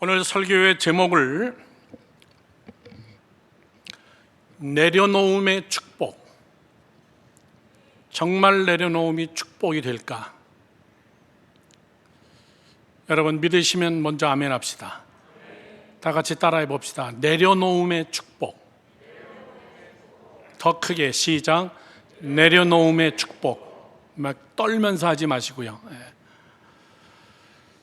오늘 설교의 제목을 내려놓음의 축복, 정말 내려놓음이 축복이 될까? 여러분 믿으시면 먼저 아멘 합시다. 다 같이 따라해 봅시다. 내려놓음의 축복. 더 크게 시작. 내려놓음의 축복. 막 떨면서 하지 마시고요.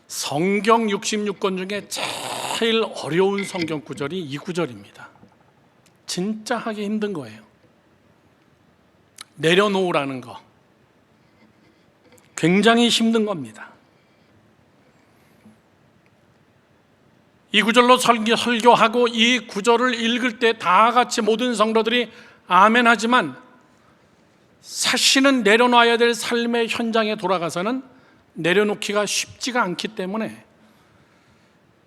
성경 66권 중에 제일 어려운 성경 구절이 이 구절입니다. 진짜 하기 힘든 거예요. 내려놓으라는 거 굉장히 힘든 겁니다. 이 구절로 설교하고 이 구절을 읽을 때 다 같이 모든 성도들이 아멘 하지만 사실은 내려놔야 될 삶의 현장에 돌아가서는 내려놓기가 쉽지가 않기 때문에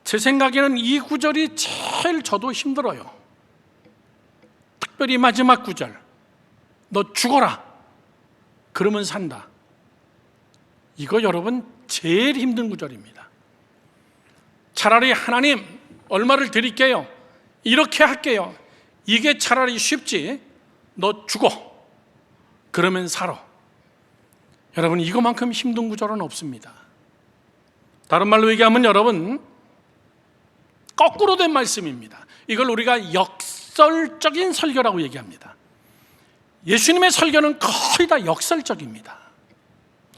제 생각에는 이 구절이 제일 저도 힘들어요. 특별히 마지막 구절, 너 죽어라 그러면 산다. 이거 여러분 제일 힘든 구절입니다. 차라리 하나님 얼마를 드릴게요, 이렇게 할게요, 이게 차라리 쉽지. 너 죽어 그러면 살아. 여러분 이거만큼 힘든 구절은 없습니다. 다른 말로 얘기하면 여러분 거꾸로 된 말씀입니다. 이걸 우리가 역설적인 설교라고 얘기합니다. 예수님의 설교는 거의 다 역설적입니다.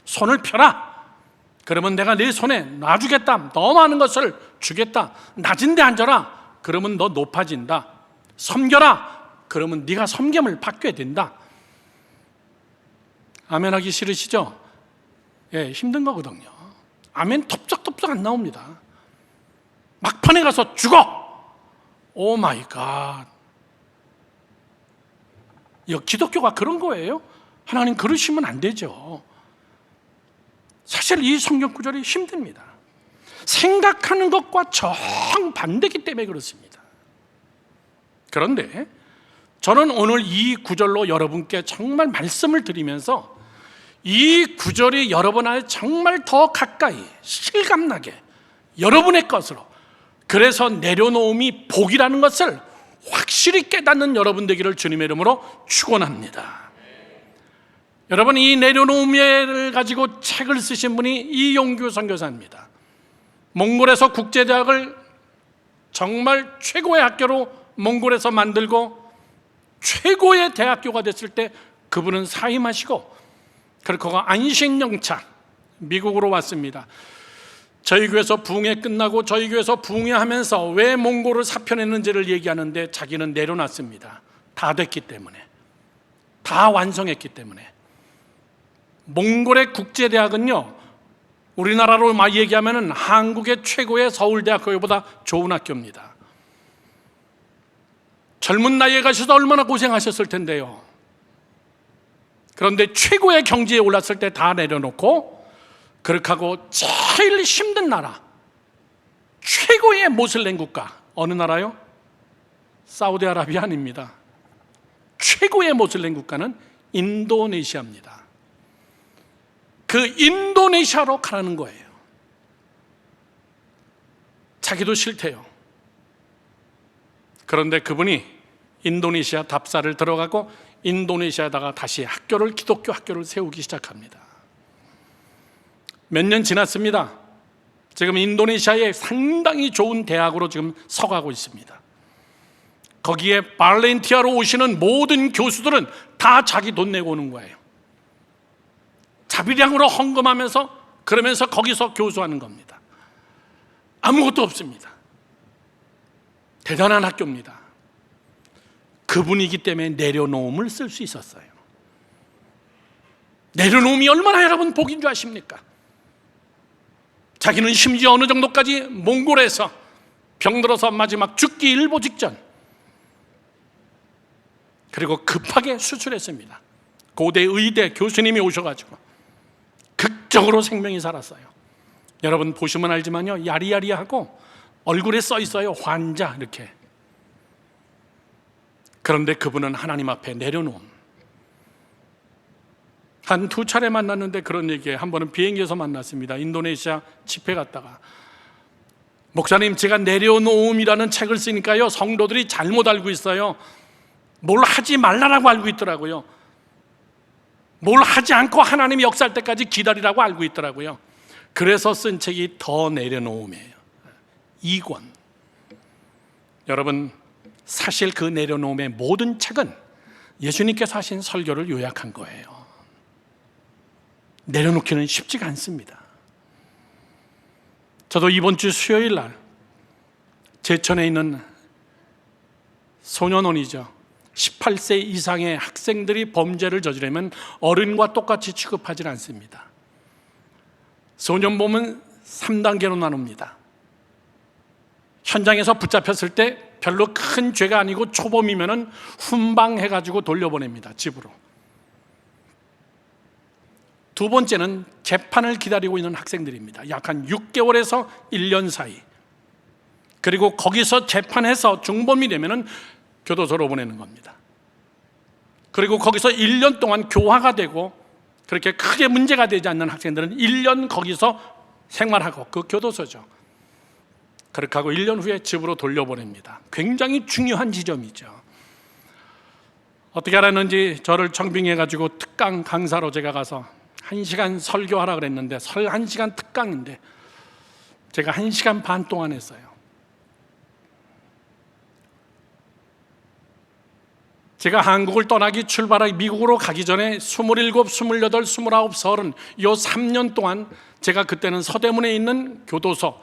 손을 펴라 그러면 내가 네 손에 놔주겠다. 너 많은 것을 주겠다. 낮은 데 앉아라 그러면 너 높아진다. 섬겨라 그러면 네가 섬김을 받게 된다. 아멘 하기 싫으시죠? 예, 힘든 거거든요. 아멘 텁쩍텁쩍 안 나옵니다. 막판에 가서 죽어! 오 마이 갓. 이거 기독교가 그런 거예요? 하나님 그러시면 안 되죠. 사실 이 성경 구절이 힘듭니다. 생각하는 것과 정반대이기 때문에 그렇습니다. 그런데 저는 오늘 이 구절로 여러분께 정말 말씀을 드리면서 이 구절이 여러분 안에 정말 더 가까이 실감나게 여러분의 것으로, 그래서 내려놓음이 복이라는 것을 확실히 깨닫는 여러분 되기를 주님의 이름으로 축원합니다. 여러분 이 내려놓음을 가지고 책을 쓰신 분이 이용규 선교사입니다. 몽골에서 국제대학을 정말 최고의 학교로 몽골에서 만들고 최고의 대학교가 됐을 때 그분은 사임하시고 그리고 안식영차 미국으로 왔습니다. 저희 교회에서 부흥회 끝나고 저희 교회에서 부흥회 하면서 왜 몽골을 사표냈는지를 얘기하는데 자기는 내려놨습니다. 다 됐기 때문에, 다 완성했기 때문에. 몽골의 국제대학은요 우리나라로 막 얘기하면 한국의 최고의 서울대학교보다 좋은 학교입니다. 젊은 나이에 가셔서 얼마나 고생하셨을 텐데요. 그런데 최고의 경지에 올랐을 때 다 내려놓고 그렇게 하고 제일 힘든 나라, 최고의 모슬렘 국가, 어느 나라요? 사우디아라비아 아닙니다. 최고의 모슬렘 국가는 인도네시아입니다. 그 인도네시아로 가라는 거예요. 자기도 싫대요. 그런데 그분이 인도네시아 답사를 들어가고 인도네시아에다가 다시 기독교 학교를 세우기 시작합니다. 몇 년 지났습니다. 지금 인도네시아의 상당히 좋은 대학으로 지금 서가고 있습니다. 거기에 발렌티아로 오시는 모든 교수들은 다 자기 돈 내고 오는 거예요. 자비량으로 헌금하면서 그러면서 거기서 교수하는 겁니다. 아무것도 없습니다. 대단한 학교입니다. 그분이기 때문에 내려놓음을 쓸 수 있었어요. 내려놓음이 얼마나 여러분 복인 줄 아십니까? 자기는 심지어 어느 정도까지 몽골에서 병들어서 마지막 죽기 일보 직전, 그리고 급하게 수술했습니다. 고대 의대 교수님이 오셔가지고 극적으로 생명이 살았어요. 여러분 보시면 알지만요 야리야리하고 얼굴에 써 있어요 환자 이렇게. 그런데 그분은 하나님 앞에 내려놓은, 한 두 차례 만났는데 그런 얘기에 한 번은 비행기에서 만났습니다. 인도네시아 집회 갔다가 목사님, 제가 내려놓음이라는 책을 쓰니까요, 성도들이 잘못 알고 있어요. 뭘 하지 말라라고 알고 있더라고요. 뭘 하지 않고 하나님이 역사할 때까지 기다리라고 알고 있더라고요. 그래서 쓴 책이 더 내려놓음이에요. 2권. 여러분, 사실 그 내려놓음의 모든 책은 예수님께서 하신 설교를 요약한 거예요. 내려놓기는 쉽지가 않습니다. 저도 이번 주 수요일 날 제천에 있는 소년원이죠, 18세 이상의 학생들이 범죄를 저지르면 어른과 똑같이 취급하지 않습니다. 소년범은 3단계로 나눕니다. 현장에서 붙잡혔을 때 별로 큰 죄가 아니고 초범이면 훈방해가지고 돌려보냅니다, 집으로. 두 번째는 재판을 기다리고 있는 학생들입니다. 약 한 6개월에서 1년 사이. 그리고 거기서 재판해서 중범이 되면 교도소로 보내는 겁니다. 그리고 거기서 1년 동안 교화가 되고 그렇게 크게 문제가 되지 않는 학생들은 1년 거기서 생활하고, 그 교도소죠. 그렇게 하고 1년 후에 집으로 돌려보냅니다. 굉장히 중요한 지점이죠. 어떻게 알았는지 저를 청빙해가지고 특강 강사로 제가 가서 1시간 설교하라 그랬는데, 1시간 특강인데 제가 1시간 반 동안 했어요. 제가 한국을 떠나기 출발하기 미국으로 가기 전에 27, 28, 29, 30, 이 3년 동안 제가 그때는 서대문에 있는 교도소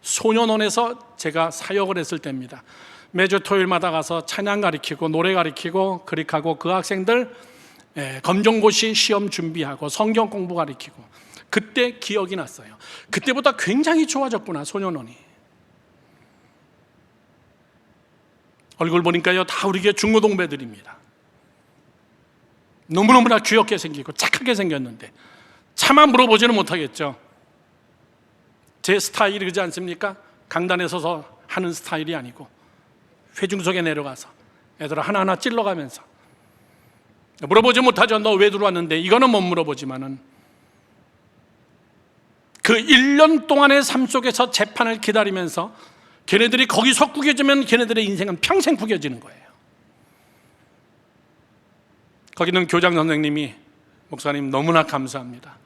소년원에서 제가 사역을 했을 때입니다. 매주 토요일마다 가서 찬양 가르치고 노래 가르치고 그릭하고 그 학생들 검정고시 시험 준비하고 성경 공부 가르치고, 그때 기억이 났어요. 그때보다 굉장히 좋아졌구나, 소년원이. 얼굴 보니까요, 다 우리 중고동배들입니다. 너무너무나 귀엽게 생기고 착하게 생겼는데 차마 물어보지는 못하겠죠. 제 스타일이 그러지 않습니까? 강단에 서서 하는 스타일이 아니고 회중석에 내려가서 애들 하나하나 찔러가면서 물어보지 못하죠. 너 왜 들어왔는데? 이거는 못 물어보지만은 그 1년 동안의 삶 속에서 재판을 기다리면서 걔네들이 거기서 구겨지면 걔네들의 인생은 평생 구겨지는 거예요. 거기는 교장 선생님이, 목사님 너무나 감사합니다,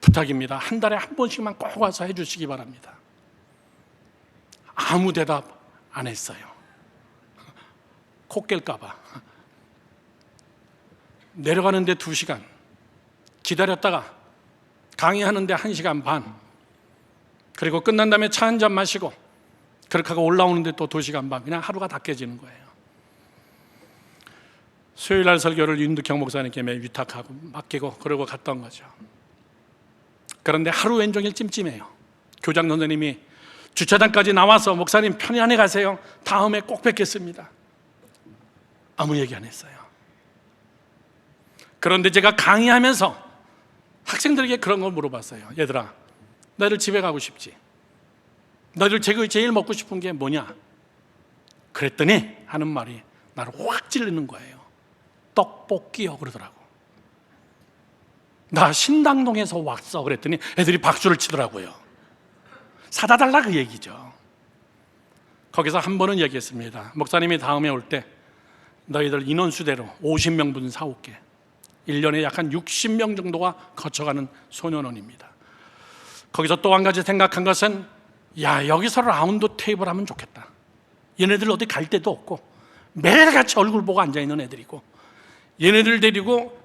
부탁입니다, 한 달에 한 번씩만 꼭 와서 해주시기 바랍니다. 아무 대답 안 했어요. 코 깰까 봐. 내려가는데 2시간 기다렸다가 강의하는데 1시간 반, 그리고 끝난 다음에 차 한 잔 마시고 그렇게 하고 올라오는데 또 2시간 반, 그냥 하루가 다 깨지는 거예요. 수요일 날 설교를 윤득형 목사님께 위탁하고 맡기고 그러고 갔던 거죠. 그런데 하루 왼종일 찜찜해요. 교장 선생님이 주차장까지 나와서 목사님 편히 안에 가세요, 다음에 꼭 뵙겠습니다. 아무 얘기 안 했어요. 그런데 제가 강의하면서 학생들에게 그런 걸 물어봤어요. 얘들아, 너희들 집에 가고 싶지? 너희들 제일 먹고 싶은 게 뭐냐? 그랬더니 하는 말이 나를 확 찔리는 거예요. 떡볶이요 그러더라고. 나 신당동에서 왔어 그랬더니 애들이 박수를 치더라고요. 사다 달라 그 얘기죠. 거기서 한 번은 얘기했습니다. 목사님이 다음에 올 때 너희들 인원수대로 50명분 사올게. 1년에 약 한 60명 정도가 거쳐가는 소년원입니다. 거기서 또 한 가지 생각한 것은, 야, 여기서 라운드 테이블 하면 좋겠다. 얘네들 어디 갈 데도 없고 매일같이 얼굴 보고 앉아있는 애들이고, 얘네들 데리고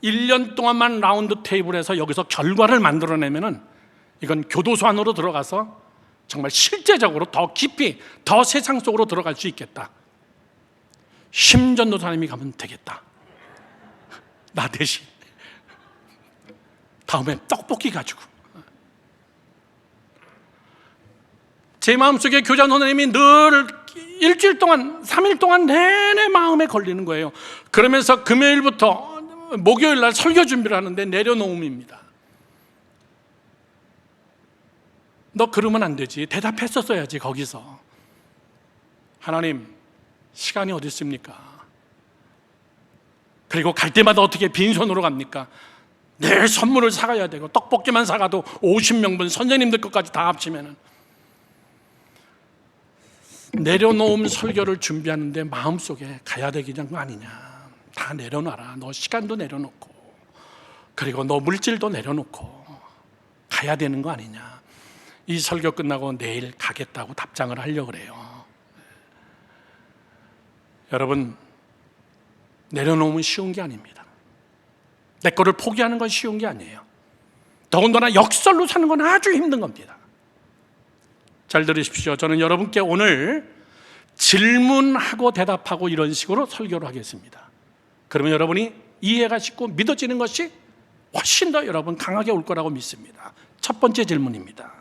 1년 동안만 라운드 테이블에서 여기서 결과를 만들어내면은 이건 교도소 안으로 들어가서 정말 실제적으로 더 깊이 더 세상 속으로 들어갈 수 있겠다. 심전도사님이 가면 되겠다. 나 대신 다음에 떡볶이 가지고. 제 마음속에 교장 선생님이 늘 일주일 동안 3일 동안 내내 마음에 걸리는 거예요. 그러면서 금요일부터 목요일 날 설교 준비를 하는데 내려놓음입니다. 너 그러면 안 되지. 대답했었어야지. 거기서 하나님, 시간이 어디 있습니까? 그리고 갈 때마다 어떻게 빈손으로 갑니까? 늘 선물을 사가야 되고 떡볶이만 사가도 50명분 선생님들 것까지 다 합치면은 내려놓음 설교를 준비하는데 마음속에 가야 되는 거 아니냐. 다 내려놔라. 너 시간도 내려놓고, 그리고 너 물질도 내려놓고 가야 되는 거 아니냐. 이 설교 끝나고 내일 가겠다고 답장을 하려고 그래요. 여러분, 내려놓으면 쉬운 게 아닙니다. 내 거를 포기하는 건 쉬운 게 아니에요. 더군다나 역설로 사는 건 아주 힘든 겁니다. 잘 들으십시오. 저는 여러분께 오늘 질문하고 대답하고 이런 식으로 설교를 하겠습니다. 그러면 여러분이 이해가 쉽고 믿어지는 것이 훨씬 더 여러분 강하게 올 거라고 믿습니다. 첫 번째 질문입니다.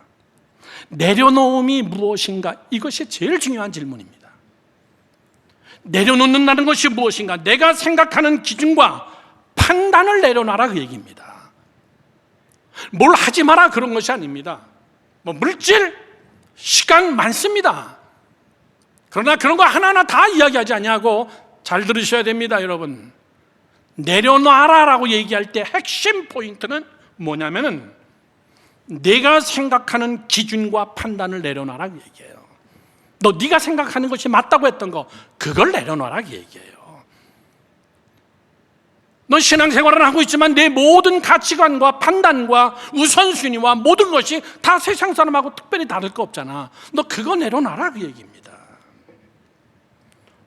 내려놓음이 무엇인가? 이것이 제일 중요한 질문입니다. 내려놓는다는 것이 무엇인가? 내가 생각하는 기준과 판단을 내려놔라, 그 얘기입니다. 뭘 하지 마라 그런 것이 아닙니다. 물질, 시간 많습니다. 그러나 그런 거 하나하나 다 이야기하지 않냐고 잘 들으셔야 됩니다, 여러분. 내려놔라라고 얘기할 때 핵심 포인트는 뭐냐면은 내가 생각하는 기준과 판단을 내려놔라 그 얘기예요. 네가 생각하는 것이 맞다고 했던 거, 그걸 내려놔라 그 얘기예요. 너 신앙생활을 하고 있지만 내 모든 가치관과 판단과 우선순위와 모든 것이 다 세상 사람하고 특별히 다를 거 없잖아. 너 그거 내려놔라 그 얘기입니다.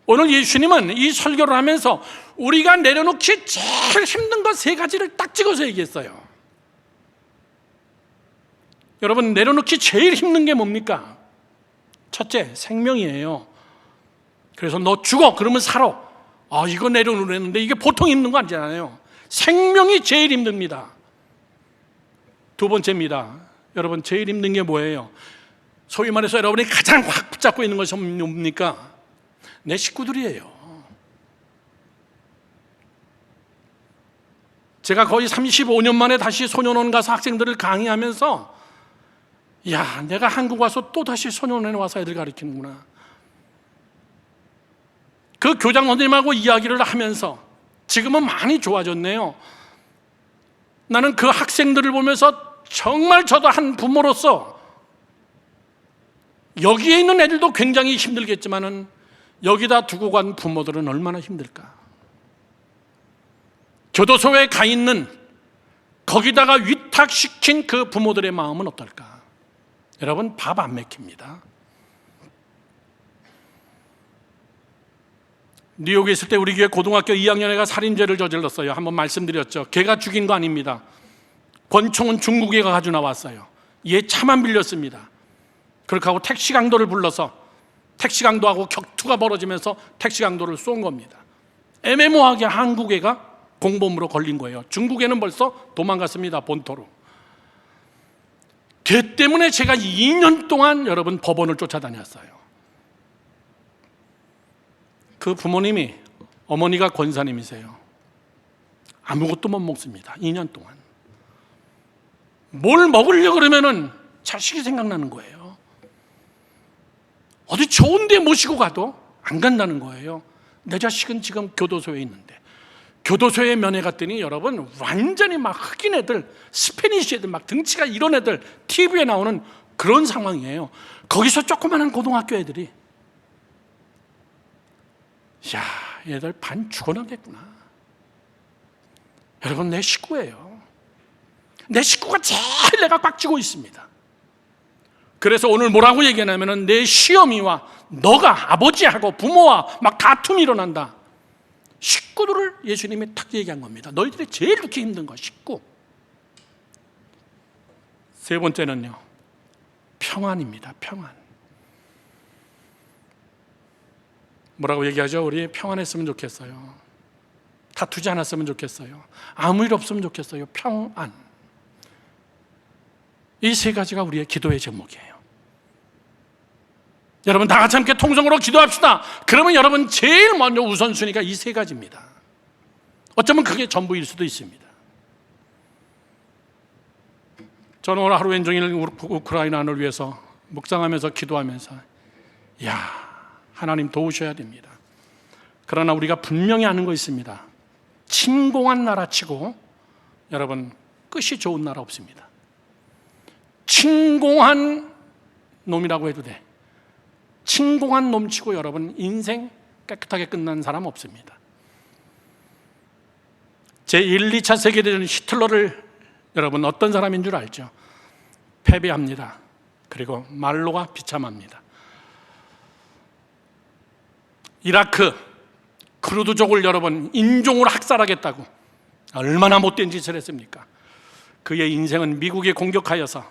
오늘 예수님은 이 설교를 하면서 우리가 내려놓기 제일 힘든 것 세 가지를 딱 찍어서 얘기했어요. 여러분, 내려놓기 제일 힘든 게 뭡니까? 첫째, 생명이에요. 그래서 너 죽어 그러면 살아. 이거 내려놓으랬는데 이게 보통 힘든 거 아니잖아요. 생명이 제일 힘듭니다. 두 번째입니다. 여러분, 제일 힘든 게 뭐예요? 소위 말해서 여러분이 가장 확 붙잡고 있는 것이 뭡니까? 내 식구들이에요. 제가 거의 35년 만에 다시 소년원 가서 학생들을 강의하면서 야, 내가 한국 와서 또 다시 소년원에 와서 애들 가르치는구나. 그 교장 선생님하고 이야기를 하면서 지금은 많이 좋아졌네요. 나는 그 학생들을 보면서 정말 저도 한 부모로서 여기에 있는 애들도 굉장히 힘들겠지만은 여기다 두고 간 부모들은 얼마나 힘들까. 교도소에 가 있는 거기다가 위탁시킨 그 부모들의 마음은 어떨까. 여러분, 밥 안 먹힙니다. 뉴욕에 있을 때 우리 교회 고등학교 2학년 애가 살인죄를 저질렀어요. 한번 말씀드렸죠. 걔가 죽인 거 아닙니다. 권총은 중국애가 가지고 나왔어요. 얘 차만 빌렸습니다. 그렇게 하고 택시 강도를 불러서 택시 강도하고 격투가 벌어지면서 택시 강도를 쏜 겁니다. 애매모호하게 한국애가 공범으로 걸린 거예요. 중국애는 벌써 도망갔습니다, 본토로. 걔 때문에 제가 2년 동안 여러분 법원을 쫓아다녔어요. 그 부모님이, 어머니가 권사님이세요. 아무것도 못 먹습니다. 2년 동안. 뭘 먹으려고 그러면은 자식이 생각나는 거예요. 어디 좋은 데 모시고 가도 안 간다는 거예요. 내 자식은 지금 교도소에 있는데. 교도소에 면회 갔더니 여러분 완전히 막 흑인 애들, 스페니쉬 애들, 막 등치가 이런 애들 TV에 나오는 그런 상황이에요. 거기서 조그마한 고등학교 애들이 야, 얘들 반 죽어나겠구나. 여러분, 내 식구예요. 내 식구가 제일 내가 꽉 쥐고 있습니다. 그래서 오늘 뭐라고 얘기하냐면은 내 시어미와 너가 아버지하고 부모와 막 다툼이 일어난다. 식구들을 예수님이 탁 얘기한 겁니다. 너희들이 제일 듣기 힘든 거 식구. 세 번째는요, 평안입니다. 평안. 뭐라고 얘기하죠? 우리 평안했으면 좋겠어요. 다투지 않았으면 좋겠어요. 아무 일 없으면 좋겠어요. 평안. 이 세 가지가 우리의 기도의 제목이에요. 여러분, 다 같이 함께 통성으로 기도합시다. 그러면 여러분 제일 먼저 우선순위가 이 세 가지입니다. 어쩌면 그게 전부일 수도 있습니다. 저는 오늘 하루 종일 우크라이나를 위해서 묵상하면서 기도하면서 야, 하나님 도우셔야 됩니다. 그러나 우리가 분명히 아는 거 있습니다. 침공한 나라치고 여러분 끝이 좋은 나라 없습니다. 침공한 놈이라고 해도 돼. 침공한 놈치고 여러분 인생 깨끗하게 끝난 사람 없습니다. 제1, 2차 세계대전 히틀러를 여러분 어떤 사람인 줄 알죠? 패배합니다. 그리고 말로가 비참합니다. 이라크 크루드족을 여러분 인종으로 학살하겠다고 얼마나 못된 짓을 했습니까? 그의 인생은 미국에 공격하여서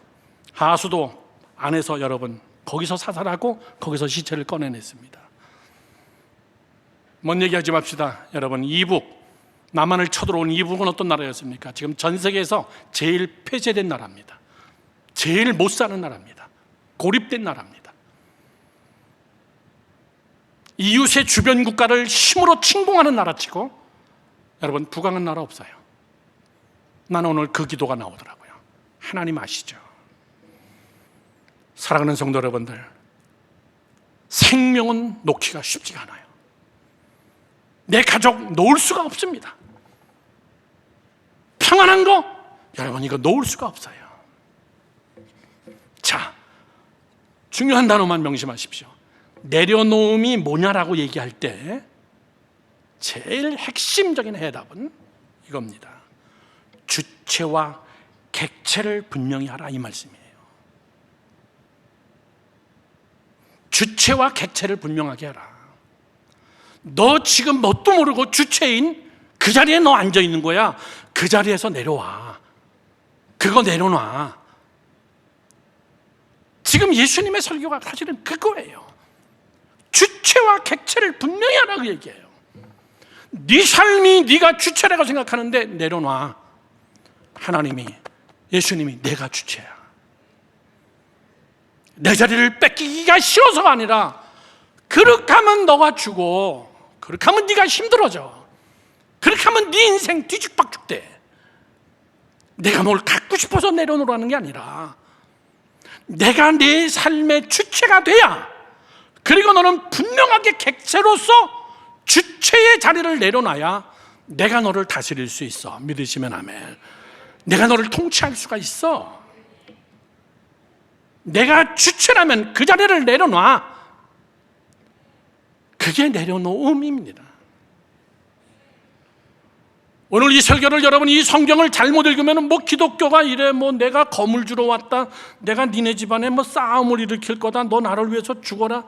하수도 안에서 여러분 거기서 사살하고 거기서 시체를 꺼내냈습니다. 뭔 얘기하지 맙시다. 여러분 이북, 남한을 쳐들어온 이북은 어떤 나라였습니까? 지금 전 세계에서 제일 폐쇄된 나라입니다. 제일 못 사는 나라입니다. 고립된 나라입니다. 이웃의 주변 국가를 힘으로 침공하는 나라치고 여러분 부강한 나라 없어요. 나는 오늘 그 기도가 나오더라고요. 하나님 아시죠? 사랑하는 성도 여러분들, 생명은 놓기가 쉽지가 않아요. 내 가족 놓을 수가 없습니다. 평안한 거 여러분 이거 놓을 수가 없어요. 자, 중요한 단어만 명심하십시오. 내려놓음이 뭐냐라고 얘기할 때 제일 핵심적인 해답은 이겁니다. 주체와 객체를 분명히 하라, 이 말씀이에요. 주체와 객체를 분명하게 하라. 너 지금 뭣도 모르고 주체인 그 자리에 너 앉아 있는 거야. 그 자리에서 내려와. 그거 내려놔. 지금 예수님의 설교가 사실은 그거예요. 주체와 객체를 분명히 하라고 얘기해요. 네 삶이 네가 주체라고 생각하는데 내려놔. 하나님이, 예수님이 내가 주체야. 내 자리를 뺏기기가 싫어서가 아니라 그렇게 하면 너가 죽어. 그렇게 하면 네가 힘들어져. 그렇게 하면 네 인생 뒤죽박죽돼. 내가 뭘 갖고 싶어서 내려놓으라는 게 아니라 내가 내 삶의 주체가 돼야, 그리고 너는 분명하게 객체로서 주체의 자리를 내려놔야 내가 너를 다스릴 수 있어. 믿으시면 아멘. 내가 너를 통치할 수가 있어. 내가 주체라면 그 자리를 내려놔. 그게 내려놓음입니다. 오늘 이 설교를 여러분 이 성경을 잘못 읽으면 뭐 기독교가 이래, 뭐 내가 검을 주러 왔다, 내가 니네 집안에 뭐 싸움을 일으킬 거다, 너 나를 위해서 죽어라.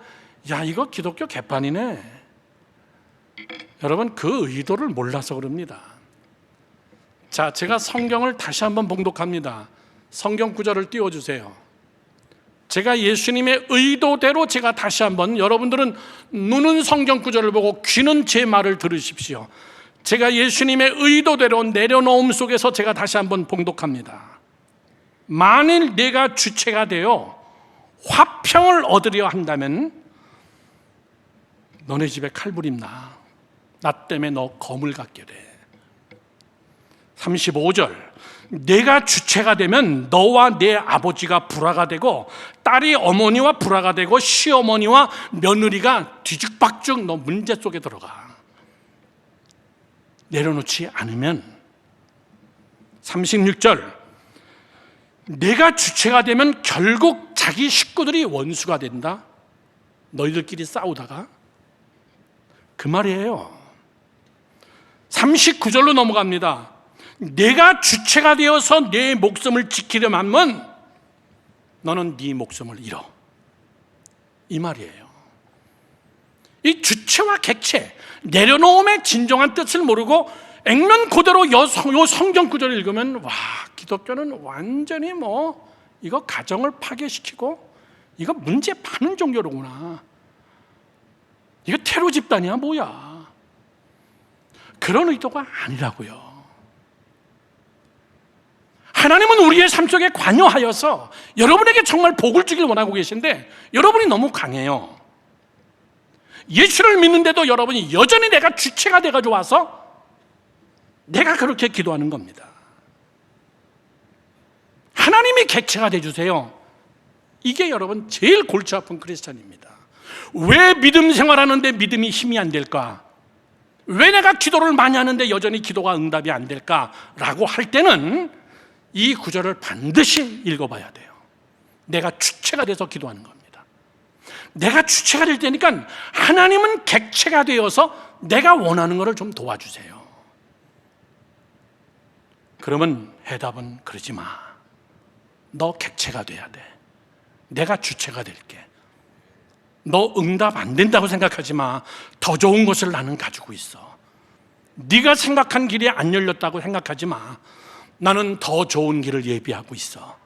야, 이거 기독교 개판이네. 여러분 그 의도를 몰라서 그럽니다. 자, 제가 성경을 다시 한번 봉독합니다. 성경 구절을 띄워주세요. 제가 예수님의 의도대로 제가 다시 한번, 여러분들은 눈은 성경 구절을 보고 귀는 제 말을 들으십시오. 제가 예수님의 의도대로 내려놓음 속에서 제가 다시 한번 봉독합니다. 만일 내가 주체가 되어 화평을 얻으려 한다면 너네 집에 칼부림 나. 나 때문에 너 검을 갖게 돼. 35절, 내가 주체가 되면 너와 내 아버지가 불화가 되고 딸이 어머니와 불화가 되고 시어머니와 며느리가 뒤죽박죽 너 문제 속에 들어가. 내려놓지 않으면. 36절, 내가 주체가 되면 결국 자기 식구들이 원수가 된다. 너희들끼리 싸우다가. 그 말이에요. 39절로 넘어갑니다. 내가 주체가 되어서 내 목숨을 지키려면 하면 너는 네 목숨을 잃어. 이 말이에요. 이 주체와 객체, 내려놓음의 진정한 뜻을 모르고 액면 그대로 요 성경 구절을 읽으면 와, 기독교는 완전히 뭐 이거 가정을 파괴시키고 이거 문제 많은 종교로구나. 이거 테러 집단이야 뭐야. 그런 의도가 아니라고요. 하나님은 우리의 삶 속에 관여하여서 여러분에게 정말 복을 주길 원하고 계신데 여러분이 너무 강해요. 예수를 믿는데도 여러분이 여전히 내가 주체가 돼가지고 와서 내가 그렇게 기도하는 겁니다. 하나님이 객체가 돼주세요. 이게 여러분 제일 골치 아픈 크리스찬입니다. 왜 믿음 생활하는데 믿음이 힘이 안 될까? 왜 내가 기도를 많이 하는데 여전히 기도가 응답이 안 될까라고 할 때는 이 구절을 반드시 읽어봐야 돼요. 내가 주체가 돼서 기도하는 겁니다. 내가 주체가 될 테니까 하나님은 객체가 되어서 내가 원하는 것을 좀 도와주세요. 그러면 해답은 그러지 마. 너 객체가 돼야 돼. 내가 주체가 될게. 너 응답 안 된다고 생각하지 마. 더 좋은 것을 나는 가지고 있어. 네가 생각한 길이 안 열렸다고 생각하지 마. 나는 더 좋은 길을 예비하고 있어.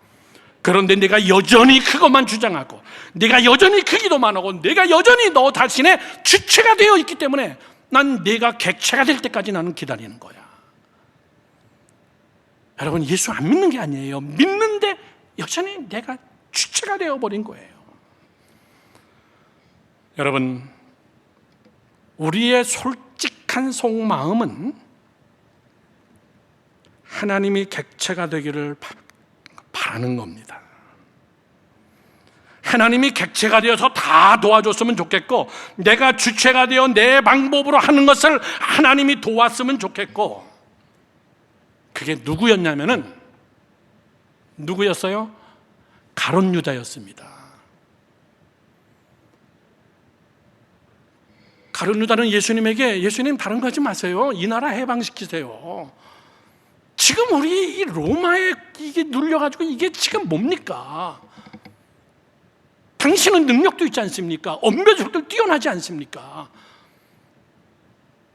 그런데 내가 여전히 그것만 주장하고, 내가 여전히 그 기도만 하고, 내가 여전히 너 자신의 주체가 되어 있기 때문에 난 내가 객체가 될 때까지 나는 기다리는 거야. 여러분, 예수 안 믿는 게 아니에요. 믿는데 여전히 내가 주체가 되어버린 거예요. 여러분, 우리의 솔직한 속마음은 하나님이 객체가 되기를 바라는 겁니다. 하나님이 객체가 되어서 다 도와줬으면 좋겠고, 내가 주체가 되어 내 방법으로 하는 것을 하나님이 도왔으면 좋겠고, 그게 누구였냐면은, 누구였어요? 가룟 유다였습니다. 가룟 유다는 예수님에게, 예수님 다른 거 하지 마세요. 이 나라 해방시키세요. 지금 우리 이 로마에 이게 눌려가지고 이게 지금 뭡니까? 당신은 능력도 있지 않습니까? 언변력도 뛰어나지 않습니까?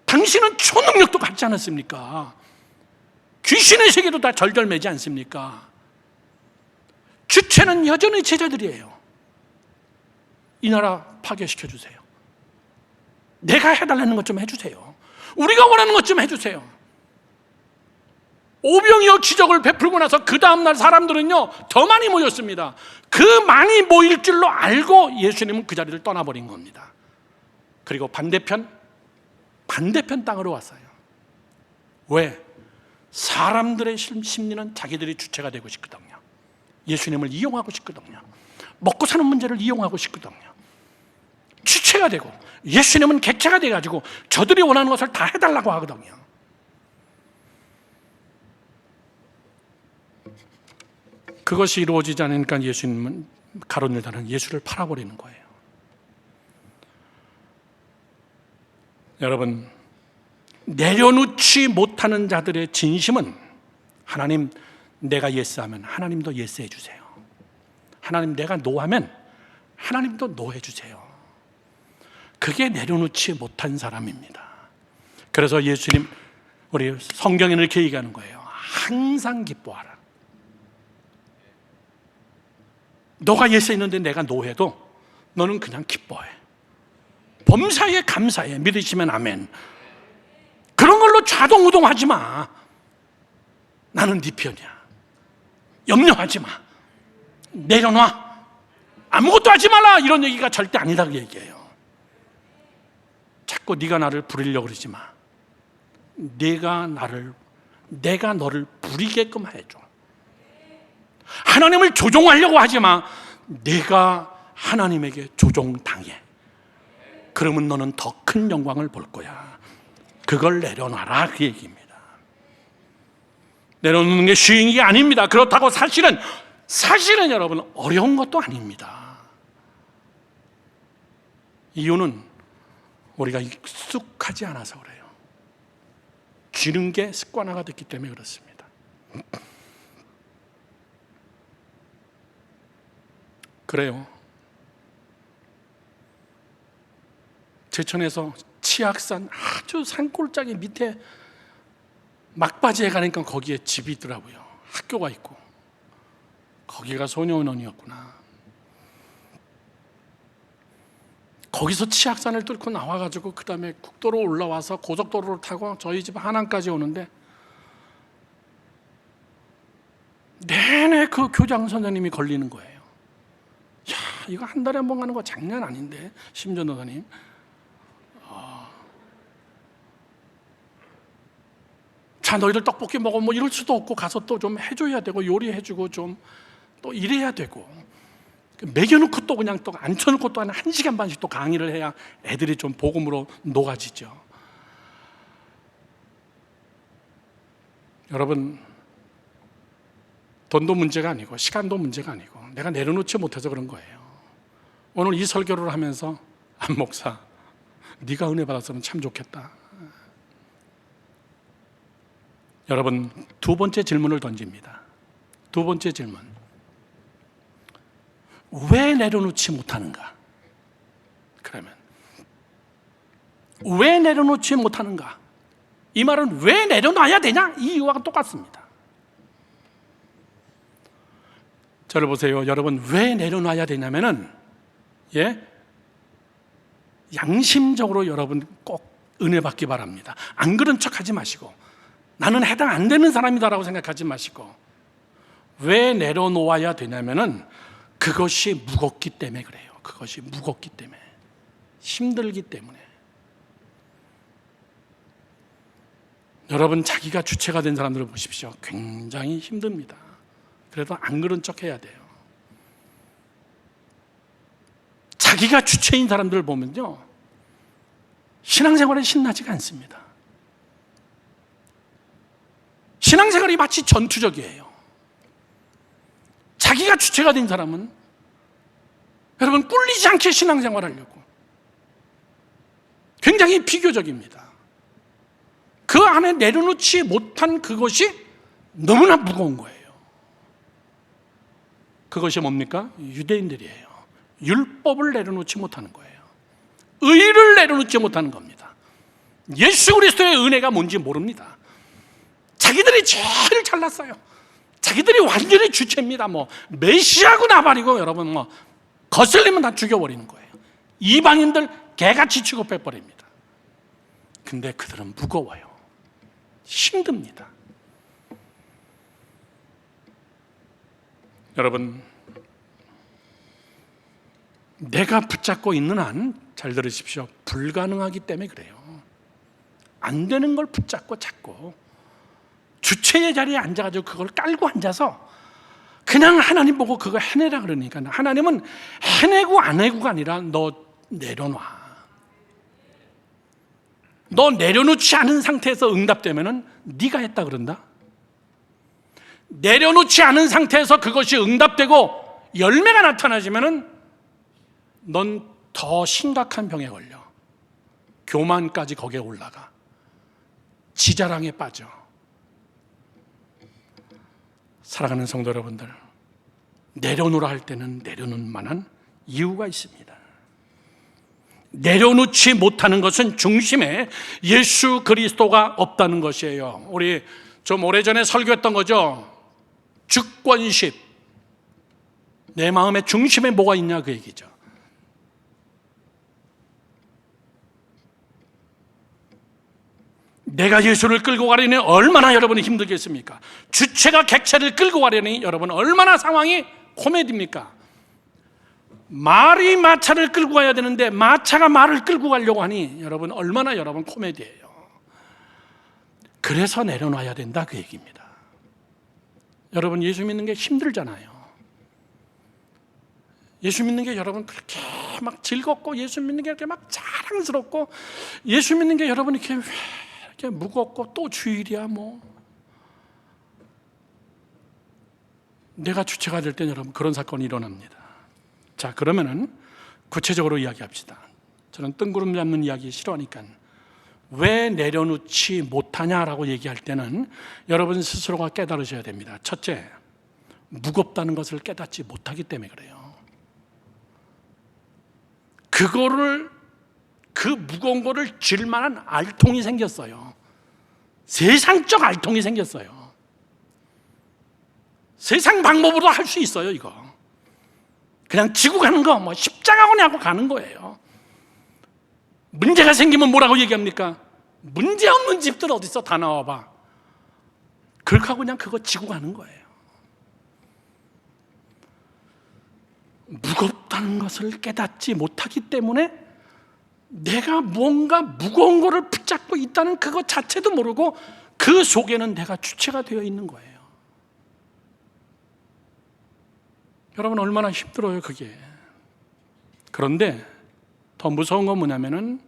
당신은 초능력도 갖지 않았습니까? 귀신의 세계도 다 절절매지 않습니까? 주체는 여전히 제자들이에요. 이 나라 파괴시켜주세요. 내가 해달라는 것 좀 해주세요. 우리가 원하는 것 좀 해주세요. 오병이어 기적을 베풀고 나서 그 다음날 사람들은요 더 많이 모였습니다. 그 많이 모일 줄로 알고 예수님은 그 자리를 떠나버린 겁니다. 그리고 반대편 땅으로 왔어요. 왜? 사람들의 심리는 자기들이 주체가 되고 싶거든요. 예수님을 이용하고 싶거든요. 먹고 사는 문제를 이용하고 싶거든요. 주체가 되고, 예수님은 객체가 돼가지고 저들이 원하는 것을 다 해달라고 하거든요. 그것이 이루어지지 않으니까 예수님은, 가룟 유다는 예수를 팔아버리는 거예요. 여러분, 내려놓지 못하는 자들의 진심은, 하나님 내가 예스하면 하나님도 예스해 주세요. 하나님 내가 노하면 하나님도 노해 주세요. 그게 내려놓지 못한 사람입니다. 그래서 예수님, 우리 성경에는 이렇게 얘기하는 거예요. 항상 기뻐하라. 너가 예스했는데 내가 노해도 너는 그냥 기뻐해. 범사에 감사해. 믿으시면 아멘. 그런 걸로 좌동우동하지 마. 나는 네 편이야. 염려하지 마. 내려놔. 아무것도 하지 말라. 이런 얘기가 절대 아니라고 얘기해요. 자꾸 네가 나를 부리려고 그러지 마. 내가 너를 부리게끔 해줘. 하나님을 조종하려고 하지 마. 내가 하나님에게 조종당해. 그러면 너는 더 큰 영광을 볼 거야. 그걸 내려놔라, 그 얘기입니다. 내려놓는 게 쉬운 게 아닙니다. 그렇다고 사실은 여러분 어려운 것도 아닙니다. 이유는 우리가 익숙하지 않아서 그래요. 쥐는 게 습관화가 됐기 때문에 그렇습니다. 그래요. 제천에서 치악산 아주 산골짜기 밑에 막바지에 가니까 거기에 집이 있더라고요. 학교가 있고. 거기가 소녀원이었구나. 거기서 치악산을 뚫고 나와가지고 그 다음에 국도로 올라와서 고속도로를 타고 저희 집 하남까지 오는데 내내 그 교장 선생님이 걸리는 거예요. 야, 이거 한 달에 한 번 가는 거 장난 아닌데, 심전도사님. 자, 너희들 떡볶이 먹어, 뭐 이럴 수도 없고 가서 또 좀 해줘야 되고 요리해주고 좀 또 이래야 되고, 먹여놓고 또 그냥 또 앉혀놓고 또 한 1시간 반씩 또 강의를 해야 애들이 좀 복음으로 녹아지죠. 여러분, 돈도 문제가 아니고 시간도 문제가 아니고 내가 내려놓지 못해서 그런 거예요. 오늘 이 설교를 하면서 안 목사, 네가 은혜 받았으면 참 좋겠다. 여러분, 두 번째 질문을 던집니다. 두 번째 질문. 왜 내려놓지 못하는가? 그러면 왜 내려놓지 못하는가? 이 말은 왜 내려놔야 되냐? 이 이유와 똑같습니다. 저를 보세요. 여러분, 왜 내려놔야 되냐면은, 양심적으로 여러분 꼭 은혜 받기 바랍니다. 안 그런 척 하지 마시고, 나는 해당 안 되는 사람이다라고 생각하지 마시고, 왜 내려놓아야 되냐면은 그것이 무겁기 때문에 그래요. 그것이 무겁기 때문에, 힘들기 때문에. 여러분, 자기가 주체가 된 사람들을 보십시오. 굉장히 힘듭니다. 그래도 안 그런 척 해야 돼요. 자기가 주체인 사람들을 보면요, 신앙생활에 신나지가 않습니다. 신앙생활이 마치 전투적이에요. 자기가 주체가 된 사람은 여러분 꿀리지 않게 신앙생활하려고 굉장히 비교적입니다. 그 안에 내려놓지 못한 그것이 너무나 무거운 거예요. 그것이 뭡니까? 유대인들이에요. 율법을 내려놓지 못하는 거예요. 의를 내려놓지 못하는 겁니다. 예수 그리스도의 은혜가 뭔지 모릅니다. 자기들이 제일 잘났어요. 자기들이 완전히 주체입니다. 메시아고 나발이고, 여러분 거슬리면 다 죽여버리는 거예요. 이방인들 개같이 취급해버립니다. 근데 그들은 무거워요. 힘듭니다. 여러분, 내가 붙잡고 있는 한, 잘 들으십시오, 불가능하기 때문에 그래요. 안 되는 걸 붙잡고 자꾸 주체의 자리에 앉아가지고 그걸 깔고 앉아서 그냥 하나님 보고 그거 해내라 그러니까, 하나님은 해내고 안 해고가 아니라 너 내려놔. 너 내려놓지 않은 상태에서 응답되면은 네가 했다 그런다. 내려놓지 않은 상태에서 그것이 응답되고 열매가 나타나지면은 넌 더 심각한 병에 걸려. 교만까지 거기에 올라가. 지자랑에 빠져. 사랑하는 성도 여러분들, 내려놓으라 할 때는 내려놓을 만한 이유가 있습니다. 내려놓지 못하는 것은 중심에 예수 그리스도가 없다는 것이에요. 우리 좀 오래전에 설교했던 거죠. 주권십. 내 마음의 중심에 뭐가 있냐 그 얘기죠. 내가 예수를 끌고 가려니 얼마나 여러분이 힘들겠습니까? 주체가 객체를 끌고 가려니 여러분 얼마나 상황이 코미디입니까? 말이 마차를 끌고 가야 되는데 마차가 말을 끌고 가려고 하니 여러분 얼마나 여러분 코미디예요. 그래서 내려놔야 된다 그 얘기입니다. 여러분, 예수 믿는 게 힘들잖아요. 예수 믿는 게 여러분 그렇게 막 즐겁고, 예수 믿는 게 이렇게 막 자랑스럽고, 예수 믿는 게 여러분 이렇게 무겁고, 또 주일이야 내가 주체가 될 때 여러분 그런 사건이 일어납니다. 자, 그러면은 구체적으로 이야기합시다. 저는 뜬구름 잡는 이야기 싫어하니까. 왜 내려놓지 못하냐라고 얘기할 때는 여러분 스스로가 깨달으셔야 됩니다. 첫째, 무겁다는 것을 깨닫지 못하기 때문에 그래요. 그 무거운 거를 질 만한 알통이 생겼어요. 세상적 알통이 생겼어요. 세상 방법으로 할 수 있어요. 이거 그냥 지고 가는 거, 십자가원에 하고 가는 거예요. 문제가 생기면 뭐라고 얘기합니까? 문제 없는 집들 어딨어? 다 나와봐. 그렇게 하고 그냥 그거 지고 가는 거예요. 무겁다는 것을 깨닫지 못하기 때문에 내가 뭔가 무거운 거를 붙잡고 있다는 그것 자체도 모르고 그 속에는 내가 주체가 되어 있는 거예요. 여러분 얼마나 힘들어요 그게. 그런데 더 무서운 건 뭐냐면은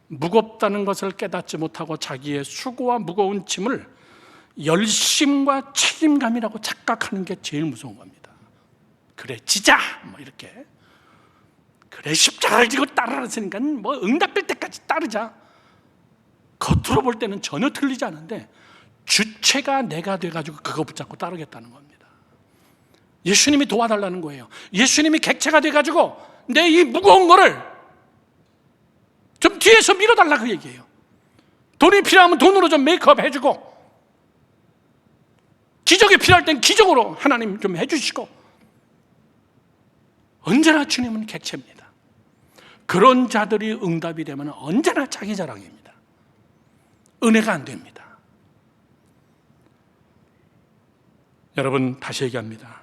무겁다는 것을 깨닫지 못하고 자기의 수고와 무거운 짐을 열심과 책임감이라고 착각하는 게 제일 무서운 겁니다. 그래 지자 이렇게 그래 십자가를 지고 따르라으니까 뭐 응답될 때까지 따르자. 겉으로 볼 때는 전혀 틀리지 않은데 주체가 내가 돼가지고 그거 붙잡고 따르겠다는 겁니다. 예수님이 도와달라는 거예요. 예수님이 객체가 돼가지고 내 이 무거운 거를 좀 뒤에서 밀어달라 그 얘기예요. 돈이 필요하면 돈으로 좀 메이크업 해주고, 기적이 필요할 땐 기적으로 하나님 좀 해주시고, 언제나 주님은 객체입니다. 그런 자들이 응답이 되면 언제나 자기 자랑입니다. 은혜가 안 됩니다. 여러분, 다시 얘기합니다.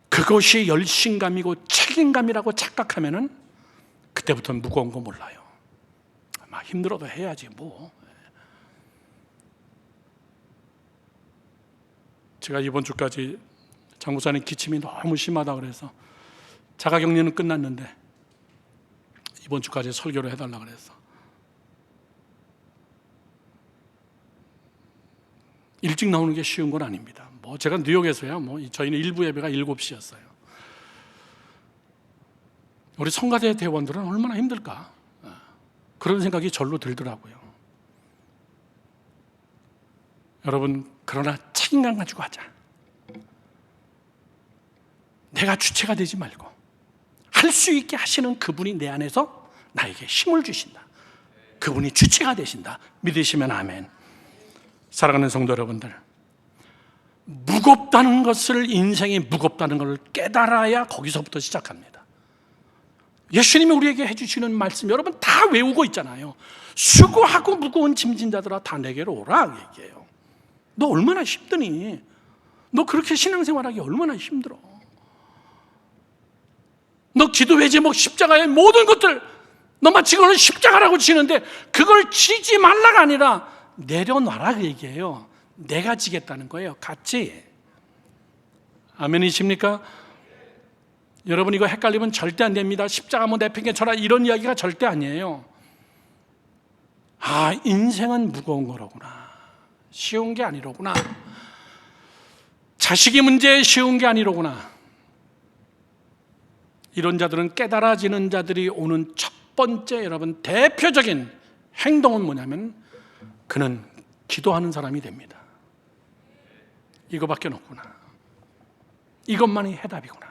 그것이 열심감이고 책임감이라고 착각하면은 그때부터는 무거운 거 몰라요. 막 힘들어도 해야지 뭐. 제가 이번 주까지 장목사님 기침이 너무 심하다 그래서 자가격리는 끝났는데 이번 주까지 설교를 해달라 그래서 일찍 나오는 게 쉬운 건 아닙니다. 뭐 제가 뉴욕에서야 뭐 저희는 일부 예배가 7시였어요. 우리 성가대 대원들은 얼마나 힘들까? 그런 생각이 절로 들더라고요. 여러분, 그러나 책임감 가지고 하자. 내가 주체가 되지 말고 할 수 있게 하시는 그분이 내 안에서 나에게 힘을 주신다. 그분이 주체가 되신다. 믿으시면 아멘. 사랑하는 성도 여러분들, 무겁다는 것을, 인생이 무겁다는 것을 깨달아야 거기서부터 시작합니다. 예수님이 우리에게 해주시는 말씀 여러분 다 외우고 있잖아요. 수고하고 무거운 짐진 자들아 다 내게로 오라 얘기해요. 너 얼마나 힘드니? 너 그렇게 신앙생활하기 얼마나 힘들어? 너 기도회 제목 십자가의 모든 것들 너 마치 그걸 십자가라고 치는데 그걸 지지 말라가 아니라 내려놔라 그 얘기예요. 내가 지겠다는 거예요. 같이. 아멘이십니까? 여러분, 이거 헷갈리면 절대 안 됩니다. 십자가 뭐 내팽개쳐라 이런 이야기가 절대 아니에요. 아, 인생은 무거운 거로구나. 쉬운 게 아니로구나. 자식이 문제 쉬운 게 아니로구나. 이런 자들은 깨달아지는 자들이 오는 첫 번째 여러분 대표적인 행동은 뭐냐면 그는 기도하는 사람이 됩니다. 이거밖에 없구나. 이것만이 해답이구나.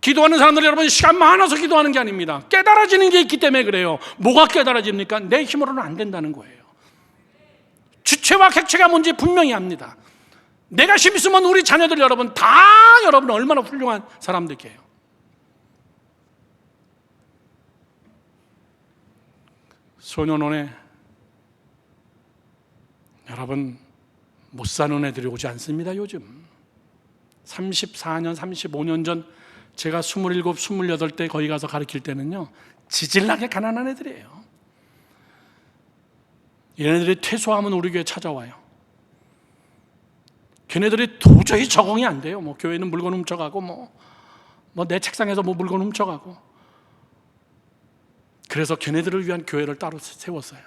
기도하는 사람들 여러분 시간 많아서 기도하는 게 아닙니다. 깨달아지는 게 있기 때문에 그래요. 뭐가 깨달아집니까? 내 힘으로는 안 된다는 거예요. 주체와 객체가 뭔지 분명히 압니다. 내가 힘 있으면 우리 자녀들 여러분 다 여러분 얼마나 훌륭한 사람들이에요. 소년원에 여러분 못 사는 애들이 오지 않습니다. 요즘 34년 35년 전 제가 27, 28때 거기 가서 가르칠 때는요 지질나게 가난한 애들이에요. 얘네들이 퇴소하면 우리 교회 찾아와요. 걔네들이 도저히 적응이 안 돼요. 뭐 교회는 물건 훔쳐가고 뭐 내 책상에서 뭐 물건 훔쳐가고. 그래서 걔네들을 위한 교회를 따로 세웠어요.